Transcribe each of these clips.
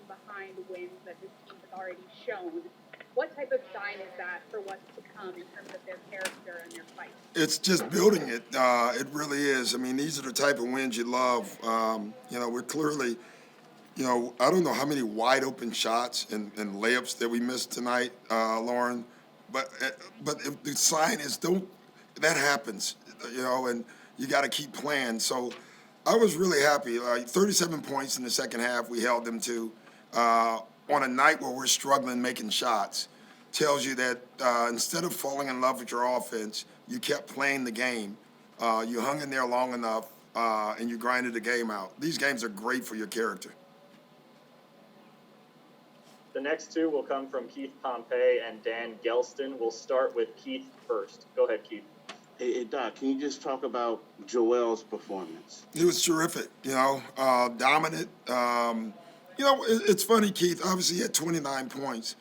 behind wins that this team has already shown. What type of sign is that for what's to come in terms of their character and their fight? It's just building it. It really is. I mean, these are the type of wins you love. We're clearly, I don't know how many wide open shots and layups that we missed tonight, Lauren. But if the sign is that happens, and you got to keep playing. So I was really happy. 37 points in the second half, we held them to. On a night where we're struggling making shots, tells you that instead of falling in love with your offense, you kept playing the game. You hung in there long enough, and you grinded the game out. These games are great for your character. The next two will come from Keith Pompey and Dan Gelston. We'll start with Keith first. Go ahead, Keith. Hey, Doc, can you just talk about Joel's performance? He was terrific, dominant. It's funny, Keith. Obviously, he had 29 points.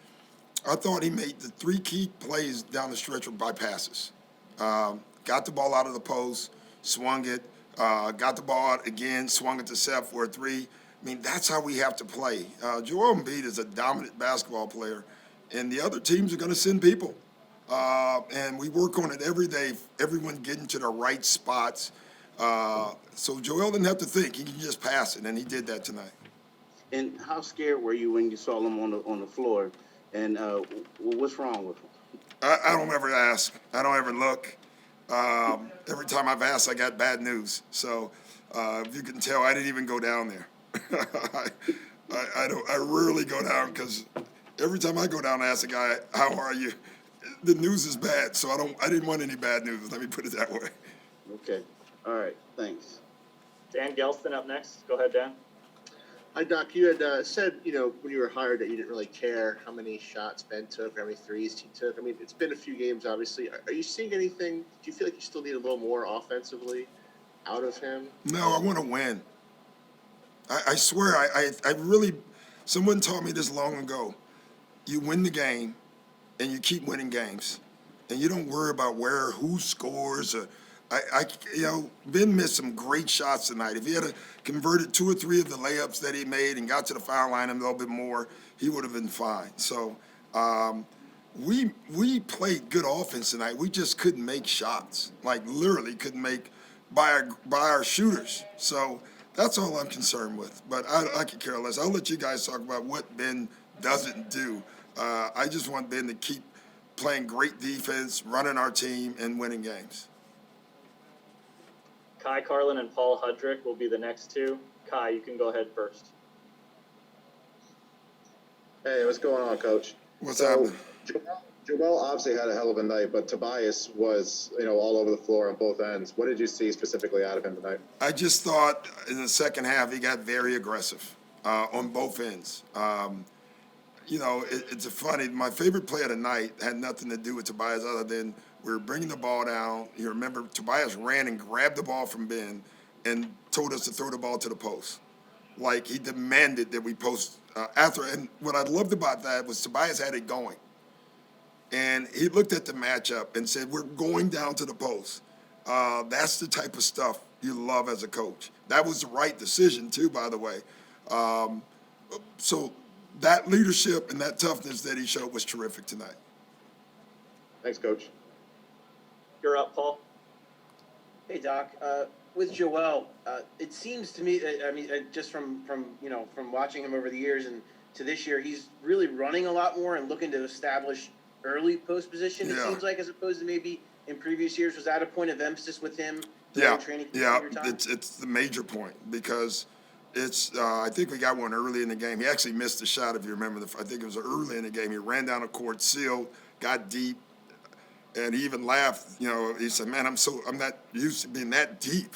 I thought he made the three key plays down the stretch by passes. Got the ball out of the post, swung it, got the ball out again, swung it to Seth for a three. I mean, that's how we have to play. Joel Embiid is a dominant basketball player, and the other teams are going to send people. And we work on it every day, everyone getting to the right spots. So Joel didn't have to think. He can just pass it, and he did that tonight. And how scared were you when you saw him on the floor? And what's wrong with him? I don't ever ask. I don't ever look. Every time I've asked, I got bad news. So if you can tell, I didn't even go down there. I rarely go down because every time I go down and ask a guy, "How are you?" the news is bad. So I didn't want any bad news. Let me put it that way. Okay. All right. Thanks. Dan Gelston up next. Go ahead, Dan. Hi, Doc. You had said, when you were hired that you didn't really care how many shots Ben took or how many threes he took. I mean, it's been a few games, obviously. Are you seeing anything? Do you feel like you still need a little more offensively out of him? No, I want to win. I swear, I really, someone taught me this long ago. You win the game, and you keep winning games. And you don't worry about who scores. Ben missed some great shots tonight. If he had converted 2 or 3 of the layups that he made and got to the foul line a little bit more, he would have been fine. So we played good offense tonight. We just couldn't make shots. Like, literally couldn't make by our shooters. So that's all I'm concerned with. But I could care less. I'll let you guys talk about what Ben doesn't do. I just want Ben to keep playing great defense, running our team, and winning games. Kai Carlin and Paul Hudrick will be the next two. Kai, you can go ahead first. Hey, what's going on, Coach? What's happening? Joel obviously had a hell of a night, but Tobias was, all over the floor on both ends. What did you see specifically out of him tonight? I just thought in the second half he got very aggressive on both ends. It's funny. My favorite play of the night had nothing to do with Tobias other than we were bringing the ball down. You remember Tobias ran and grabbed the ball from Ben and told us to throw the ball to the post. Like he demanded that we post after. And what I loved about that was Tobias had it going. And he looked at the matchup and said, we're going down to the post. That's the type of stuff you love as a coach. That was the right decision, too, by the way. So that leadership and that toughness that he showed was terrific tonight. Thanks, Coach. You're up, Paul. Hey, Doc. With Joel, it seems to me, just from watching him over the years and to this year, he's really running a lot more and looking to establish early post position, it seems like, as opposed to maybe in previous years. Was that a point of emphasis with him? Training it's the major point because it's I think we got one early in the game. He actually missed a shot, if you remember. I think it was early in the game. He ran down the court, sealed, got deep, and he even laughed. He said, "Man, I'm not used to being that deep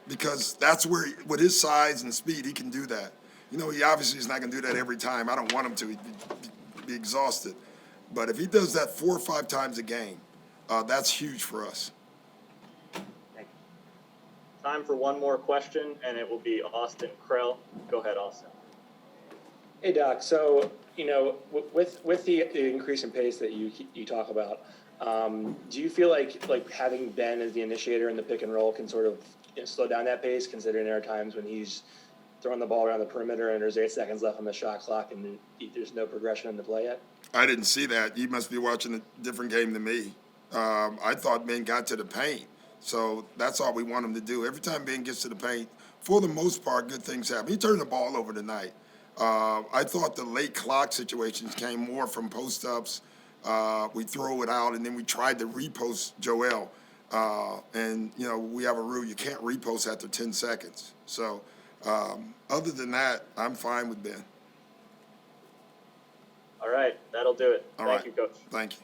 because that's where, with his size and speed, he can do that. He obviously is not going to do that every time. I don't want him to. He'd be exhausted. But if he does that 4 or 5 times a game, that's huge for us." Time for one more question, and it will be Austin Krell. Go ahead, Austin. Hey, Doc. So, with the increase in pace that you talk about, do you feel like having Ben as the initiator in the pick and roll can sort of slow down that pace, considering there are times when he's throwing the ball around the perimeter and there's 8 seconds left on the shot clock and there's no progression in the play yet? I didn't see that. You must be watching a different game than me. I thought Ben got to the paint. So that's all we want him to do. Every time Ben gets to the paint, for the most part, good things happen. He turned the ball over tonight. I thought the late clock situations came more from post-ups. We throw it out, and then we tried to repost Joel. And, you know, we have a rule, you can't repost after 10 seconds. So other than that, I'm fine with Ben. All right, that'll do it. All Thank right. you, Coach. Thank you.